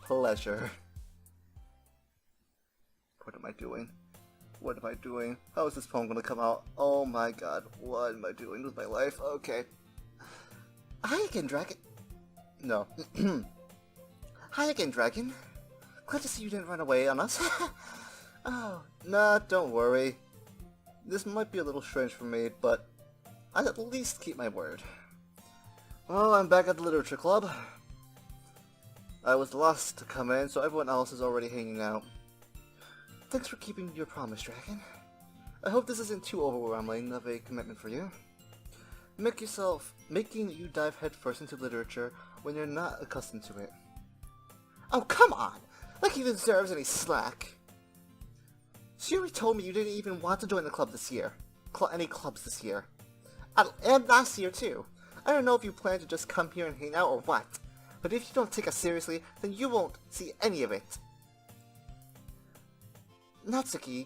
pleasure. What am I doing? What am I doing? How is this poem gonna come out? Oh my god, what am I doing with my life? Okay. Hi again, Dragon. No. Hi again, Dragon. Glad to see you didn't run away on us. Oh, nah, don't worry. This might be a little strange for me, but I'll at least keep my word. Well, I'm back at the Literature Club. I was the last to come in, so everyone else is already hanging out. Thanks for keeping your promise, Dragon. I hope this isn't too overwhelming of a commitment for you. Making you dive headfirst into literature when you're not accustomed to it. Oh, come on! Like he deserves any slack. She already told me you didn't even want to join the club this year. Any clubs this year. And last year, too. I don't know if you plan to just come here and hang out or what, but if you don't take us seriously, then you won't see any of it. Natsuki,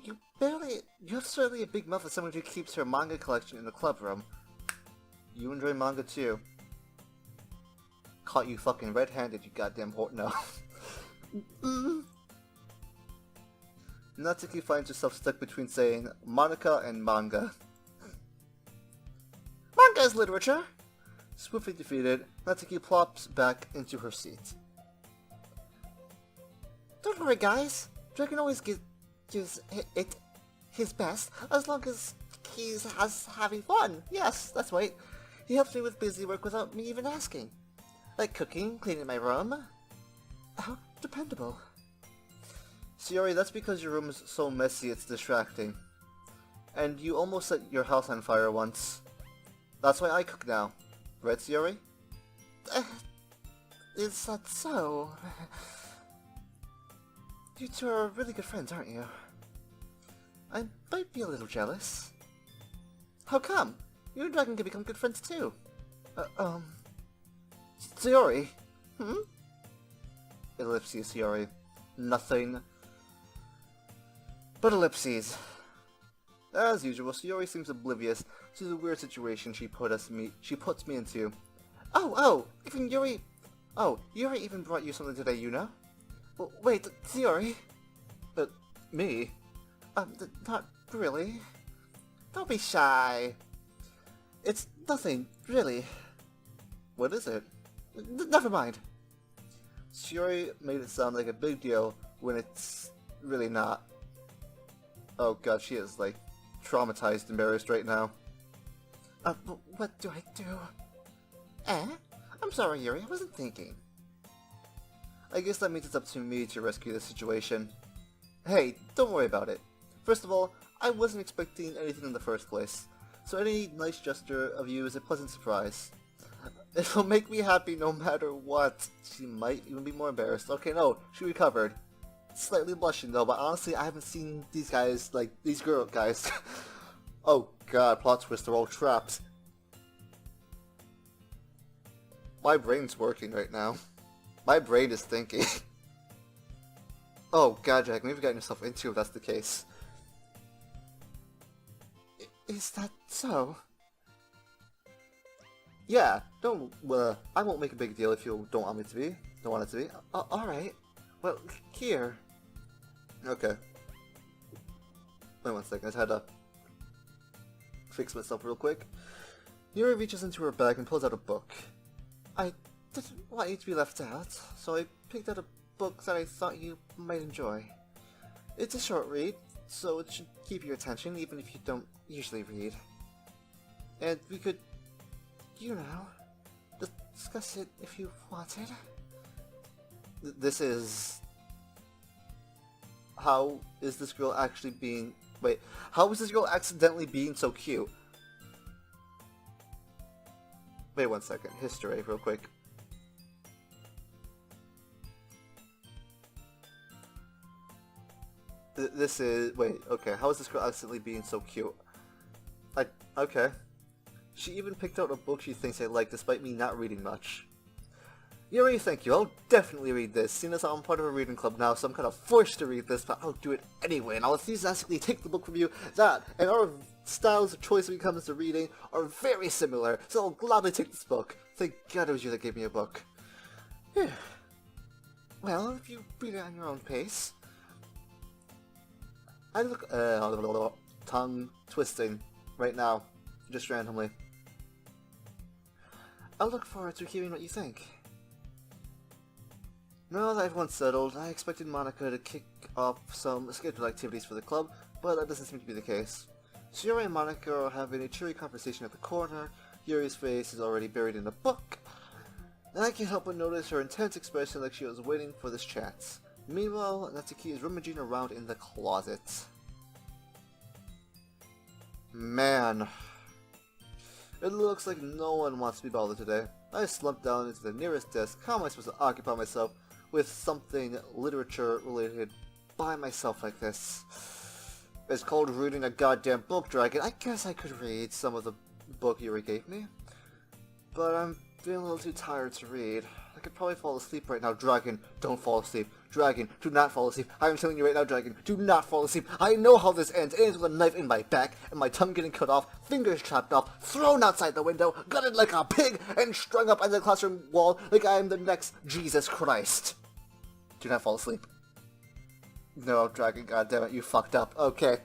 you're certainly a big muff as someone who keeps her manga collection in the club room. You enjoy manga too. Caught you fucking red-handed, you goddamn whore. No. Natsuki finds herself stuck between saying Monica and manga. Manga is literature! Swiftly defeated, Natsuki plops back into her seat. Don't worry, guys. Dragon always gives it his best, as long as he's having fun. Yes, that's right. He helps me with busy work without me even asking. Like cooking, cleaning my room. How dependable. Shiori, that's because your room is so messy it's distracting. And you almost set your house on fire once. That's why I cook now. Right, Shiori? Is that so? You two are really good friends, aren't you? I might be a little jealous. How come? You and Dragon can become good friends too. Shiori? Ellipses, Shiori. Nothing but ellipses. As usual, Shiori seems oblivious to the weird situation she puts me into. Even Yuri... Oh, Yuri even brought you something today, you know? Well, wait, Shiori? Me? Not really. Don't be shy. It's nothing, really. What is it? Never mind. Shiori made it sound like a big deal when it's really not. Oh god, she is, like, traumatized, embarrassed right now. What do I do? I'm sorry, Yuri, I wasn't thinking. I guess that means it's up to me to rescue the situation. Hey, don't worry about it. First of all, I wasn't expecting anything in the first place, so any nice gesture of you is a pleasant surprise. It'll make me happy no matter what. She might even be more embarrassed. Okay, no, she recovered. Slightly blushing though, but honestly, I haven't seen these guys, like, these girl guys. Oh god, plot twist, they're all trapped. My brain's working right now. My brain is thinking. Oh god, Jack, maybe you've gotten yourself into if that's the case. Is that so? Yeah, I won't make a big deal if you don't want me to be. Don't want it to be. Alright. Well, here. Okay. Wait one second, I just had to fix myself real quick. Yuri reaches into her bag and pulls out a book. I didn't want you to be left out, so I picked out a book that I thought you might enjoy. It's a short read, so it should keep your attention even if you don't usually read. And we could, you know, discuss it if you wanted. This is... How is this girl actually being... Wait, how is this girl accidentally being so cute? Wait one second, history real quick. This is... Wait, okay, how is this girl accidentally being so cute? Okay. She even picked out a book she thinks I like despite me not reading much. Yuri, thank you, I'll definitely read this. Seeing as I'm part of a reading club now, so I'm kind of forced to read this, but I'll do it anyway, and I'll enthusiastically take the book from you. That, and our styles of choice when it comes to reading, are very similar, so I'll gladly take this book. Thank God it was you that gave me a book. Well, if you read it on your own pace. I look... tongue twisting right now, just randomly. I'll look forward to hearing what you think. Now that everyone's settled, I expected Monica to kick off some scheduled activities for the club, but that doesn't seem to be the case. Shiori and Monica are having a cheery conversation at the corner. Yuri's face is already buried in a book, and I can't help but notice her intense expression like she was waiting for this chat. Meanwhile, Natsuki is rummaging around in the closet. Man. It looks like no one wants to be bothered today. I slumped down into the nearest desk. How am I supposed to occupy myself with something literature related by myself like this? It's called reading a goddamn book, Dragon. I guess I could read some of the book Yuri gave me, but I'm feeling a little too tired to read. I could probably fall asleep right now. Dragon, don't fall asleep. Dragon, do not fall asleep. I am telling you right now, Dragon, do not fall asleep. I know how this ends. It ends with a knife in my back, and my tongue getting cut off, fingers chopped off, thrown outside the window, gutted like a pig, and strung up on the classroom wall like I am the next Jesus Christ. Do not fall asleep. No, Dragon, goddammit, you fucked up. Okay.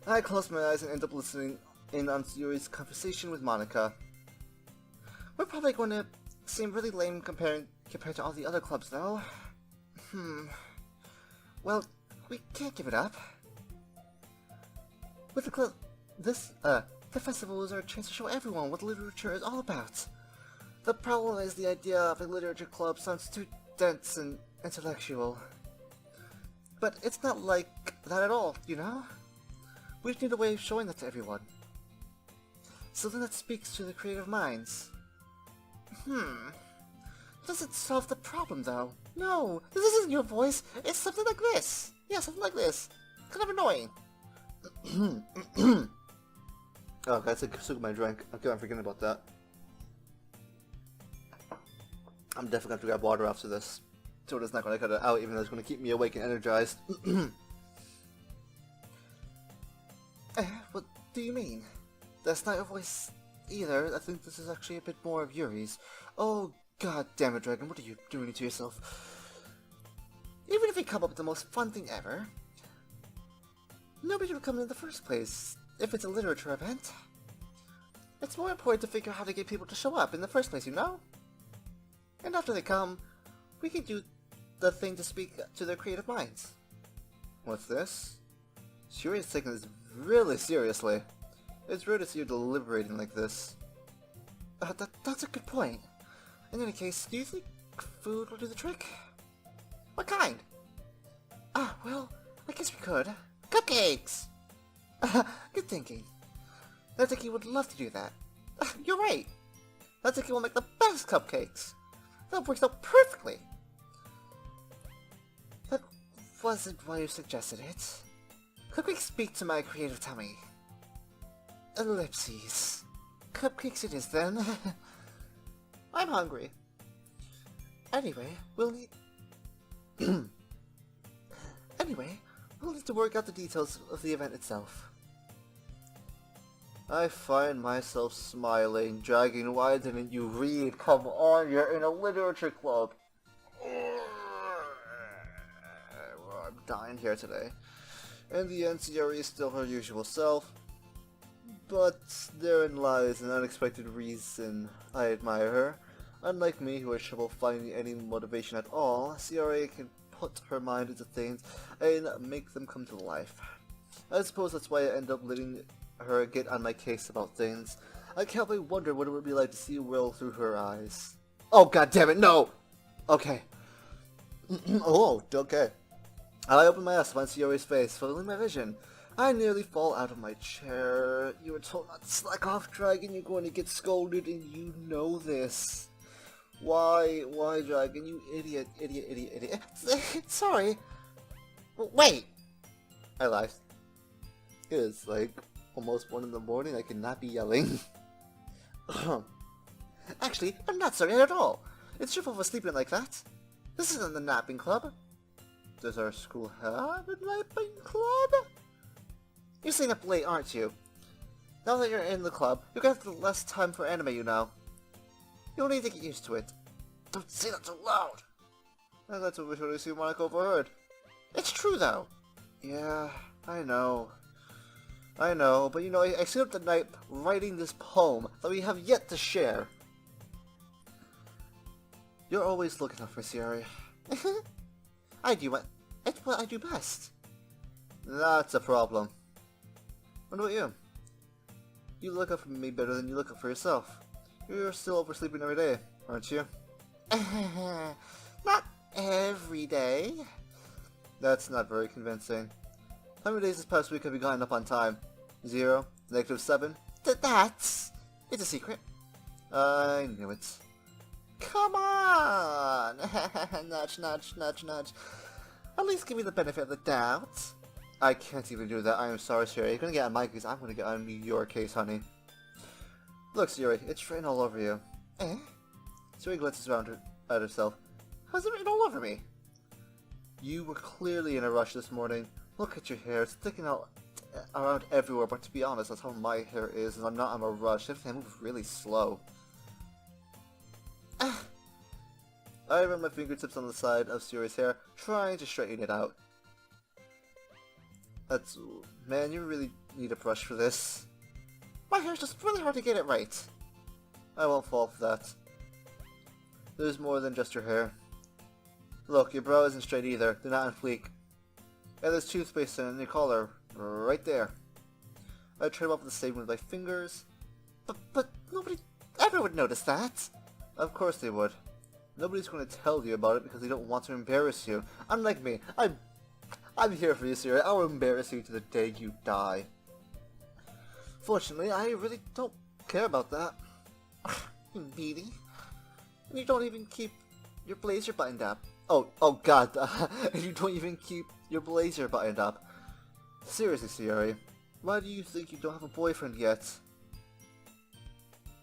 I close my eyes and end up listening in on Yuri's conversation with Monica. We're probably going to seem really lame compared to all the other clubs, though. Well, we can't give it up. With the club, the festival is our chance to show everyone what literature is all about. The problem is the idea of a literature club sounds too dense and intellectual. But it's not like that at all, you know? We just need a way of showing that to everyone. Something that speaks to the creative minds. Doesn't solve the problem, though. No, this isn't your voice. It's something like this. Yeah, something like this. Kind of annoying. Oh, I took a sip of my drink. Okay, I'm forgetting about that. I'm definitely going to have to grab water after this. So it's not going to cut it out, even though it's going to keep me awake and energized. What do you mean? That's not your voice either. I think this is actually a bit more of Yuri's. Oh, god damn it, Dragon, what are you doing to yourself? Even if we come up with the most fun thing ever, nobody would come in the first place if it's a literature event. It's more important to figure out how to get people to show up in the first place, you know? And after they come, we can do the thing to speak to their creative minds. What's this? Yuri's taking this really seriously. It's rude to see you deliberating like this. That's a good point. In any case, do you think food will do the trick? What kind? Well, I guess we could. Cupcakes! Good thinking. Natsuki would love to do that. You're right. Natsuki will make the best cupcakes. They'll work out perfectly. That wasn't why you suggested it. Cupcakes speak to my creative tummy. Ellipses. Cupcakes it is then. I'm hungry. Anyway, we'll need... we'll need to work out the details of the event itself. I find myself smiling. Dragon, why didn't you read? Come on, you're in a literature club. Well, I'm dying here today. In the end, Yuri is still her usual self. But therein lies an unexpected reason I admire her. Unlike me, who has trouble finding any motivation at all, Ciara can put her mind into things and make them come to life. I suppose that's why I end up letting her get on my case about things. I can't but wonder what it would be like to see the world through her eyes. Oh, god damn it, no! Okay. Oh, okay. I open my eyes to find Ciara's face, filling my vision. I nearly fall out of my chair. You were told not to slack off, Dragon. You're going to get scolded, and you know this. Why, Dragon? You idiot. Sorry. Wait. I lied. It is like almost 1 in the morning. I cannot be yelling. Actually, I'm not sorry at all. It's your fault for sleeping like that. This isn't the napping club. Does our school have a napping club? You're staying up late, aren't you? Now that you're in the club, you're gonna have less time for anime, you know. You'll need to get used to it. Don't say that so loud. And that's what we should have seen Monica overheard. It's true, though. Yeah, I know. But you know, I stayed up the night writing this poem that we have yet to share. You're always looking out for Siri. It's what I do best. That's a problem. What about you? You look up for me better than you look up for yourself. You're still oversleeping every day, aren't you? Not every day. That's not very convincing. How many days this past week have you gotten up on time? 0? -7? It's a secret. I knew it. Come on! Nudge, nudge, nudge, nudge. At least give me the benefit of the doubt. I can't even do that. I am sorry, Siri. You're gonna get on my case. I'm gonna get on your case, honey. Look, Siri, it's written all over you. Eh? Siri glances around at herself. How's it written all over me? You were clearly in a rush this morning. Look at your hair. It's sticking out around everywhere, but to be honest, that's how my hair is, and I'm not in a rush. Everything I move really slow. I run my fingertips on the side of Siri's hair, trying to straighten it out. Man, you really need a brush for this. My hair's just really hard to get it right. I won't fall for that. There's more than just your hair. Look, your brow isn't straight either. They're not on fleek. And there's toothpaste in your collar, right there. I trim off the same with my fingers. But nobody ever would notice that. Of course they would. Nobody's going to tell you about it because they don't want to embarrass you. Unlike me, I'm here for you, Siri. I'll embarrass you to the day you die. Fortunately, I really don't care about that. You needy. And you don't even keep your blazer buttoned up. Oh god, you don't even keep your blazer buttoned up. Seriously, Siri, why do you think you don't have a boyfriend yet?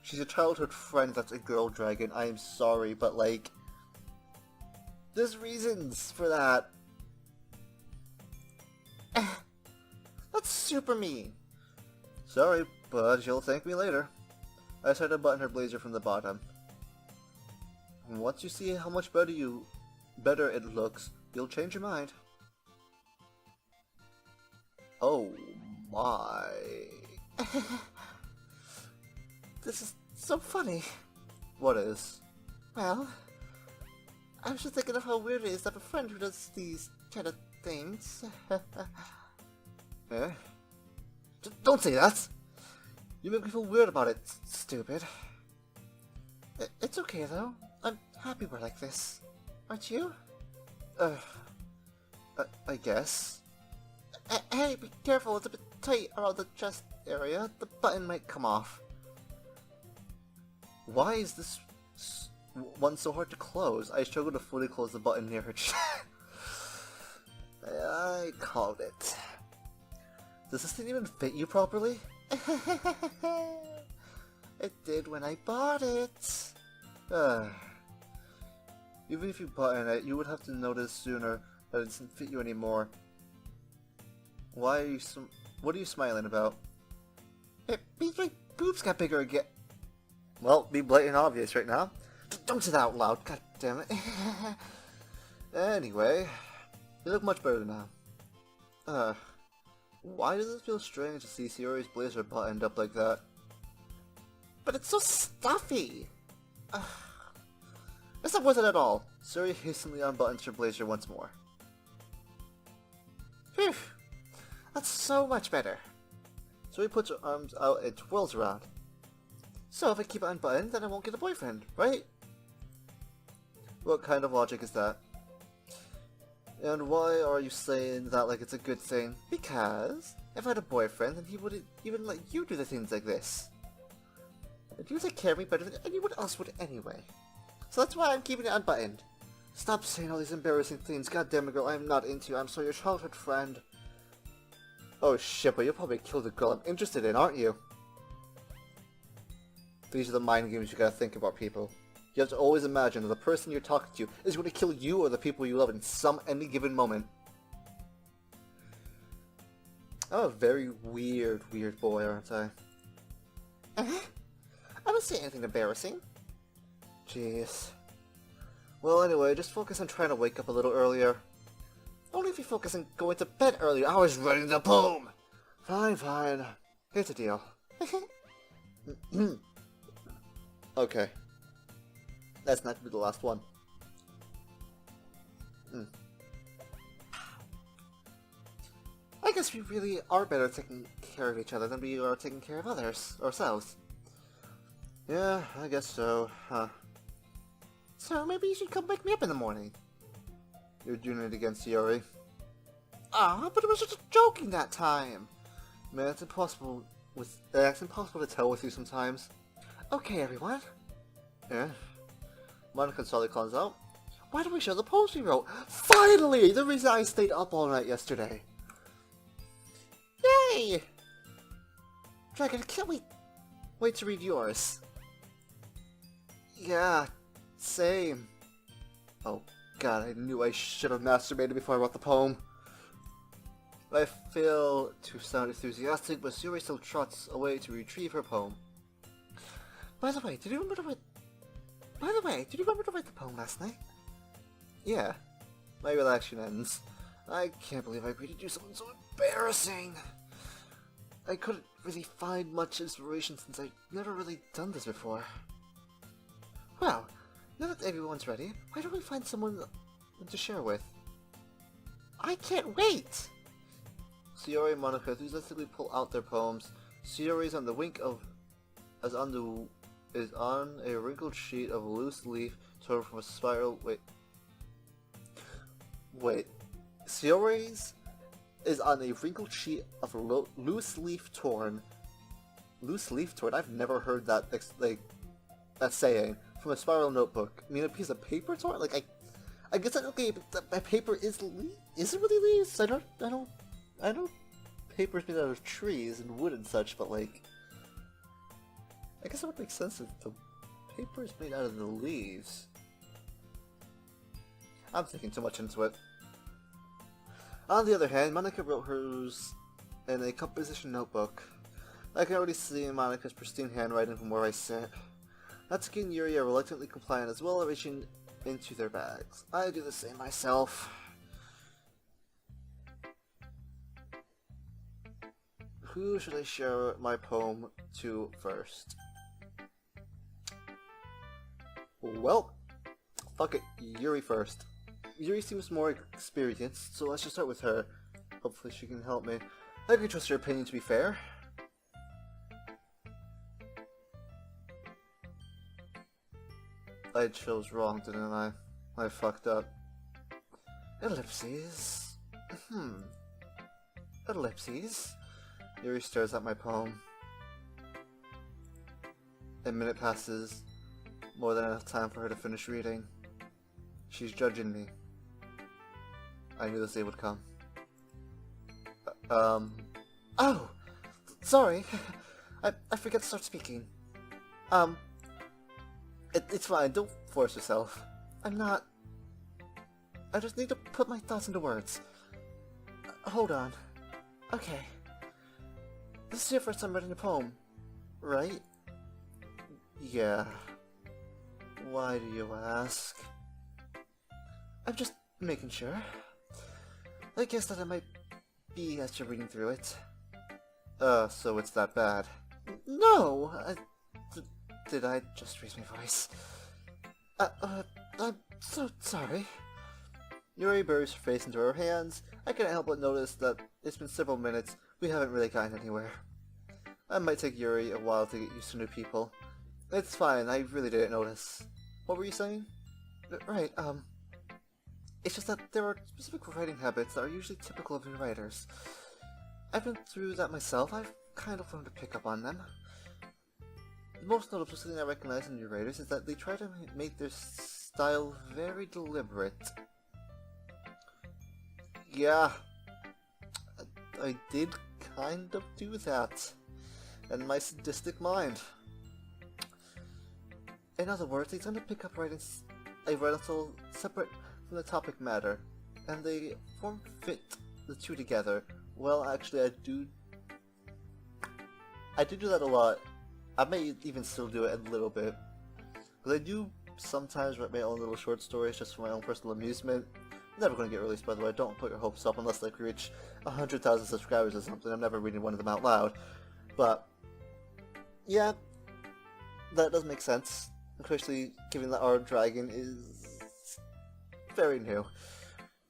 She's a childhood friend that's a girl dragon. I am sorry, but like, there's reasons for that. That's super mean. Sorry, but you'll thank me later. I tried to button her blazer from the bottom. Once you see how much better it looks, you'll change your mind. Oh my. This is so funny. What is? Well, I was just thinking of how weird it is to have a friend who does these kind of things. Eh? Don't say that! You make me feel weird about it, stupid. It's okay though. I'm happy we're like this. Aren't you? I guess. Hey, be careful, it's a bit tight around the chest area. The button might come off. Why is this one so hard to close? I struggle to fully close the button near her chest. I called it. Does this thing even fit you properly? It did when I bought it. Even if you button it, you would have to notice sooner that it doesn't fit you anymore. Why are you what are you smiling about? It means my boobs got bigger again. Well, be blatant obvious right now. Don't say that out loud, god damn it. Anyway, you look much better now. Why does it feel strange to see Siri's blazer buttoned up like that? But it's so stuffy! It's not worth it at all. Siri hastily unbuttons her blazer once more. Phew! That's so much better. Siri puts her arms out and twirls around. So if I keep it unbuttoned, then I won't get a boyfriend, right? What kind of logic is that? And why are you saying that like it's a good thing? Because if I had a boyfriend, then he wouldn't even let you do the things like this. And you take care of me better than anyone else would anyway. So that's why I'm keeping it unbuttoned. Stop saying all these embarrassing things. God damn it, girl, I'm not into you. I'm sorry, your childhood friend. Oh shit, but you'll probably kill the girl I'm interested in, aren't you? These are the mind games you gotta think about, people. You have to always imagine that the person you're talking to is going to kill you or the people you love in any given moment. I'm a very weird boy, aren't I? I don't say anything embarrassing. Jeez. Well, anyway, just focus on trying to wake up a little earlier. Only if you focus on going to bed earlier. I was writing the poem! Fine, fine. Here's the deal. Okay. That's not gonna be the last one. I guess we really are better at taking care of each other than we are taking care of ourselves. Yeah, I guess so, huh. So maybe you should come wake me up in the morning. You're doing it again, Sayori. Ah, but it was just joking that time. Man, it's impossible to tell with you sometimes. Okay, everyone. Yeah. Monica slowly calls out. Why don't we show the post we wrote? Finally! The reason I stayed up all night yesterday. Yay! Dragon, can't wait to read yours. Yeah, same. Oh god, I knew I should have masturbated before I wrote the poem. I fail to sound enthusiastic, but Sayori still trots away to retrieve her poem. By the way, did you remember to write the poem last night? Yeah. My reaction ends. I can't believe I agreed to do something so embarrassing. I couldn't really find much inspiration since I've never really done this before. Well, now that everyone's ready, why don't we find someone to share with? I can't wait! Sayori and Monica enthusiastically pull out their poems. Sayori is on a wrinkled sheet of loose leaf torn from a spiral. Wait. Sayori's is on a wrinkled sheet of loose leaf torn. Loose leaf torn? I've never heard that that saying from a spiral notebook. I mean, a piece of paper torn? Like I guess okay, but my paper is it really leaves? I know paper's made out of trees and wood and such, but like I guess it would make sense if the paper is made out of the leaves. I'm thinking too much into it. On the other hand, Monica wrote hers in a composition notebook. I can already see Monica's pristine handwriting from where I sit. Natsuki and Yuri are reluctantly compliant as well, reaching into their bags. I do the same myself. Who should I share my poem to first? Well, fuck it, Yuri first. Yuri seems more experienced, so let's just start with her. Hopefully she can help me. I can trust her opinion, to be fair. I chose wrong, didn't I? I fucked up. Ellipses. Ellipses. Yuri stares at my poem. A minute passes. More than enough time for her to finish reading. She's judging me. I knew this day would come. Oh! Sorry! I forget to start speaking. It's fine, don't force yourself. I'm not... I just need to put my thoughts into words. Hold on. Okay. This is your first time writing a poem, right? Yeah. Why do you ask? I'm just making sure. I guess that I might be as you're reading through it. So it's that bad. No! Did I just raise my voice? I'm so sorry. Yuri buries her face into her hands. I can't help but notice that it's been several minutes. We haven't really gotten anywhere. I might take Yuri a while to get used to new people. It's fine, I really didn't notice. What were you saying? Right, it's just that there are specific writing habits that are usually typical of new writers. I've been through that myself. I've kind of learned to pick up on them. The most notable thing I recognize in new writers is that they try to make their style very deliberate. Yeah, I did kind of do that in my sadistic mind. In other words, they tend to pick up writing a rental separate from the topic matter, and they fit the two together. Well, actually, I do that a lot. I may even still do it a little bit, because I do sometimes write my own little short stories just for my own personal amusement. Never going to get released, by the way. Don't put your hopes up unless like we reach 100,000 subscribers or something. I'm never reading one of them out loud. But yeah, that does make sense, especially given that our dragon is very new.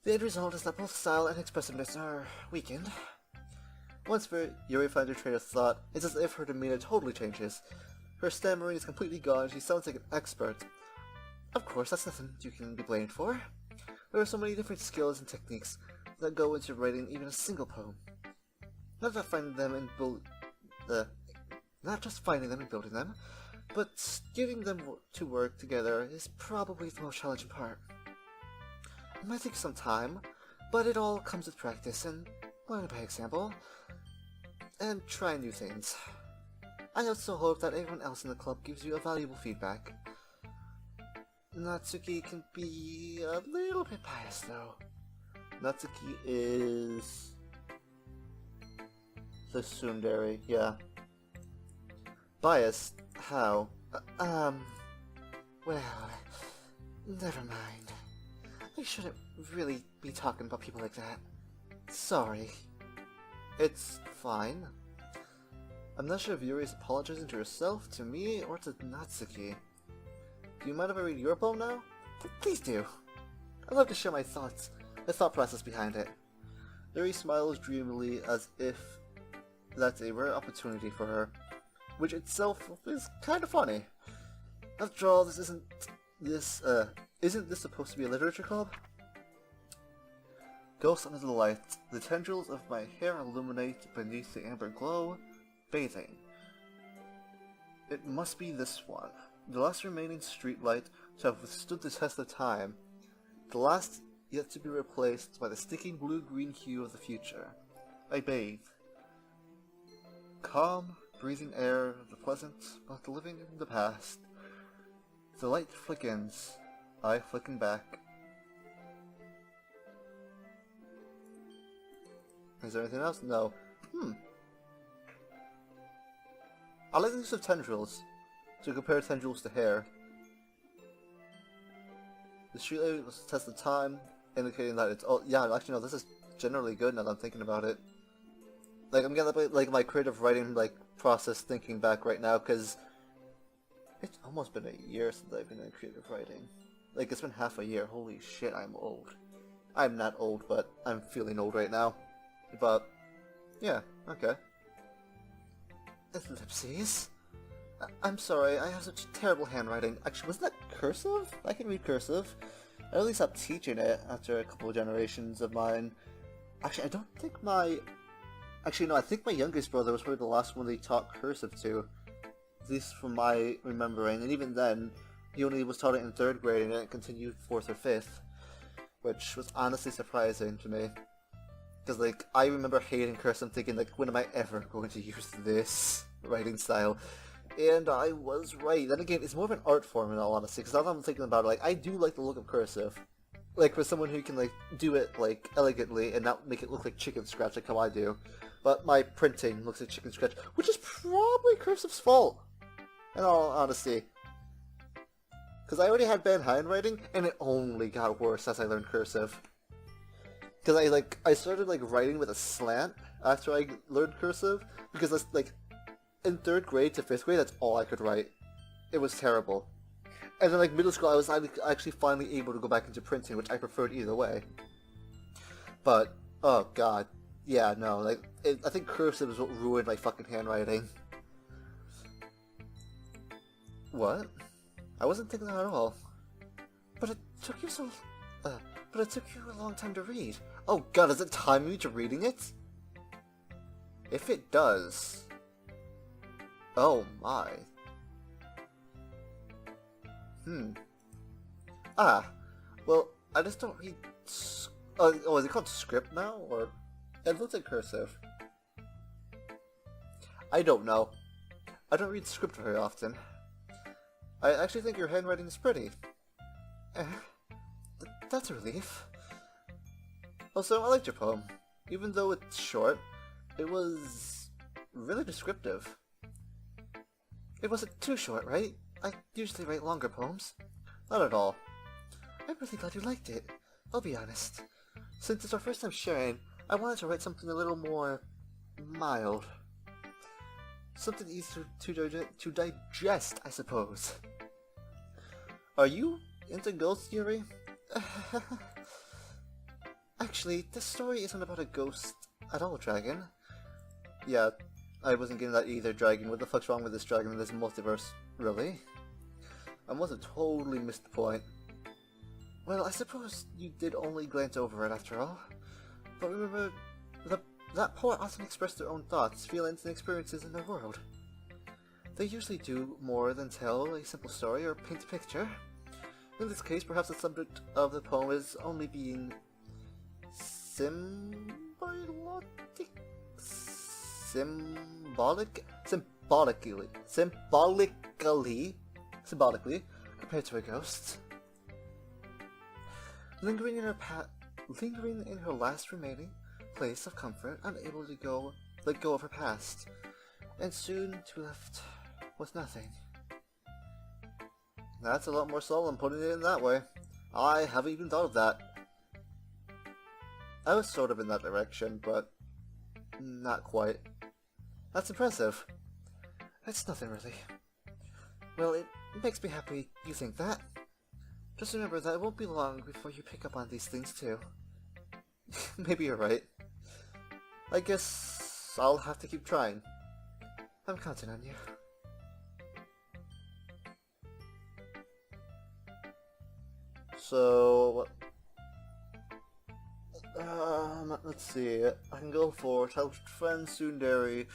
The end result is that both style and expressiveness are weakened. Once Yuri finds her train of thought, it's as if her demeanor totally changes. Her stammering is completely gone, she sounds like an expert. Of course, that's nothing you can be blamed for. There are so many different skills and techniques that go into writing even a single poem. Not just finding them and building them, but getting them to work together is probably the most challenging part. It might take some time, but it all comes with practice and learning by example, and trying new things. I also hope that everyone else in the club gives you a valuable feedback. Natsuki can be a little bit biased though. Natsuki is the tsundere, yeah. Biased? How? Well, never mind. I shouldn't really be talking about people like that. Sorry. It's fine. I'm not sure if Yuri is apologizing to herself, to me, or to Natsuki. Do you mind if I read your poem now? Please do. I'd love to share my thoughts, the thought process behind it. Yuri smiles dreamily as if that's a rare opportunity for her, which itself is kind of funny. After all, isn't this supposed to be a literature club? Ghost under the light, the tendrils of my hair illuminate beneath the amber glow, bathing. It must be this one, the last remaining streetlight to have withstood the test of time, the last yet to be replaced by the sticking blue-green hue of the future. I bathe. Calm, breathing air of the present, but living in the past. The light flickens, I flicken back. Is there anything else? No. I like the use of tendrils, to compare tendrils to hair. The streetlight was a test of time, indicating that it's yeah, actually no, this is generally good now that I'm thinking about it. Like, I'm getting like my creative writing process thinking back right now, because it's almost been a year since I've been in creative writing. Like, it's been half a year. Holy shit, I'm old. I'm not old, but I'm feeling old right now. But, yeah, okay. Ellipses? I'm sorry, I have such terrible handwriting. Actually, wasn't that cursive? I can read cursive. I really stopped teaching it after a couple of generations of mine. Actually, I don't think my... Actually, no, I think my youngest brother was probably the last one they taught cursive to. At least from my remembering, and even then, he only was taught it in 3rd grade and it continued 4th or 5th. Which was honestly surprising to me. Because, like, I remember hating cursive and thinking, like, when am I ever going to use this writing style? And I was right. Then again, it's more of an art form in all honesty, because now that I'm thinking about it, like, I do like the look of cursive. Like, for someone who can, like, do it, like, elegantly and not make it look like chicken scratch like how I do. But my printing looks like chicken scratch, which is probably cursive's fault, in all honesty. Because I already had bad handwriting, and it only got worse as I learned cursive. Because I started, like, writing with a slant after I learned cursive, because that's, like, in 3rd grade to 5th grade, that's all I could write. It was terrible. And then, like, middle school, I was actually finally able to go back into printing, which I preferred either way. But, oh god. Yeah, no, like, I think cursive is what ruined my fucking handwriting. What? I wasn't thinking that at all. But it took you a long time to read. Oh god, does it time you to reading it? If it does... Oh my. Well, I just don't read... Oh, is it called script now? Or... It looks like cursive. I don't know. I don't read script very often. I actually think your handwriting is pretty. That's a relief. Also, I liked your poem. Even though it's short, it was really descriptive. It wasn't too short, right? I usually write longer poems. Not at all. I'm really glad you liked it. I'll be honest. Since it's our first time sharing, I wanted to write something a little more mild. Something easier to digest, I suppose. Are you into ghost theory? Actually, this story isn't about a ghost at all, Dragon. Yeah, I wasn't getting that either, Dragon. What the fuck's wrong with this dragon in this multiverse? Really? I must have totally missed the point. Well, I suppose you did only glance over it after all. But remember, that poet often expressed their own thoughts, feelings, and experiences in their world. They usually do more than tell a simple story or paint a picture. In this case, perhaps the subject of the poem is only being symbolically compared to a ghost. Lingering in her last remaining place of comfort, unable to let go of her past, and soon to be left with nothing. That's a lot more solemn putting it in that way. I haven't even thought of that. I was sort of in that direction, but not quite. That's impressive. It's nothing really. Well, it makes me happy you think that. Just remember that it won't be long before you pick up on these things too. Maybe you're right. I guess I'll have to keep trying. I'm counting on you. So, let's see. I can go for childhood friend Tsundere,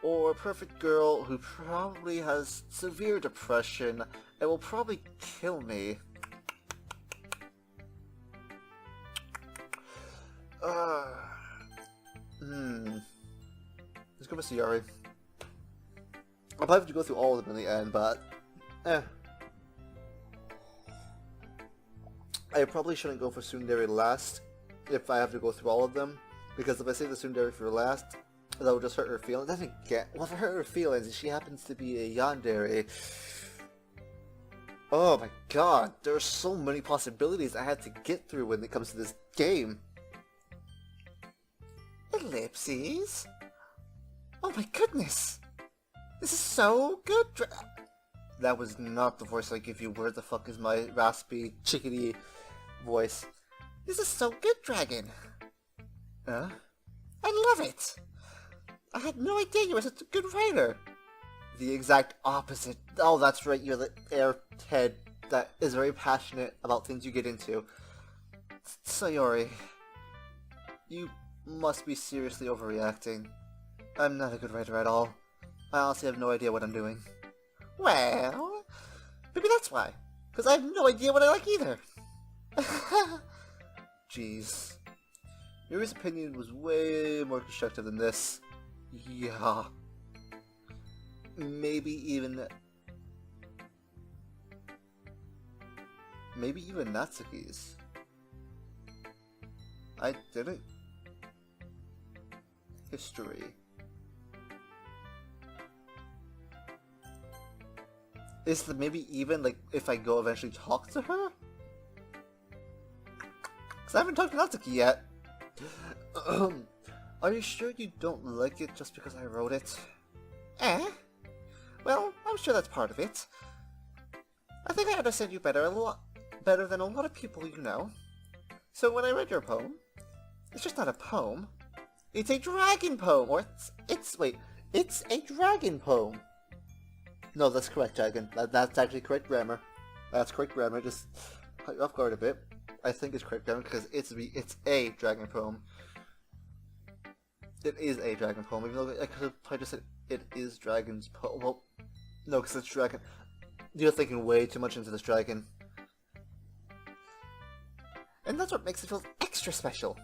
or a perfect girl who probably has severe depression and will probably kill me. Let's go with Sayori. I'll probably have to go through all of them in the end, but I probably shouldn't go for Tsundere last if I have to go through all of them, because if I say the Tsundere for last, that will just hurt her feelings. Doesn't get well for her feelings. She happens to be a yandere. Oh my god, there are so many possibilities I had to get through when it comes to this game. Ellipses? Oh my goodness! This is so good! That was not the voice I give you. Where the fuck is my raspy, chickadee voice? This is so good, Dragon! Huh? I love it! I had no idea you were such a good writer! The exact opposite. Oh, that's right, you're the airhead that is very passionate about things you get into. Sayori, you must be seriously overreacting. I'm not a good writer at all. I honestly have no idea what I'm doing. Well, maybe that's why. Because I have no idea what I like either. Jeez. Yuri's opinion was way more constructive than this. Yeah. Maybe even Natsuki's. I didn't. History. Is the maybe even, like, if I go eventually talk to her? Because I haven't talked to Natsuki yet. Are you sure you don't like it just because I wrote it? Eh? Well, I'm sure that's part of it. I think I understand you better than a lot of people you know. So when I read your poem, it's just not a poem. It's a dragon poem, or it's a dragon poem. No, that's correct, Dragon. That's actually correct grammar. That's correct grammar. Just caught you off guard a bit. I think it's correct grammar because it's a dragon poem. It is a dragon poem, even though I could have probably just said it is dragon's poem. Well, no, because it's dragon. You're thinking way too much into this dragon. And that's what makes it feel extra special.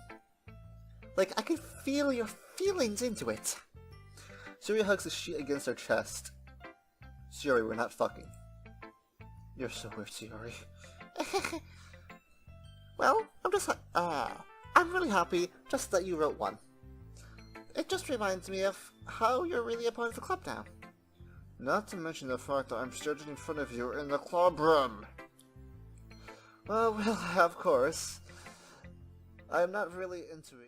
Like, I can feel your feelings into it. Sayori hugs the sheet against her chest. Sayori, we're not fucking. You're so weird, Sayori. Well, I'm really happy just that you wrote one. It just reminds me of how you're really a part of the club now. Not to mention the fact that I'm standing in front of you in the club room. Well, of course. I'm not really into it.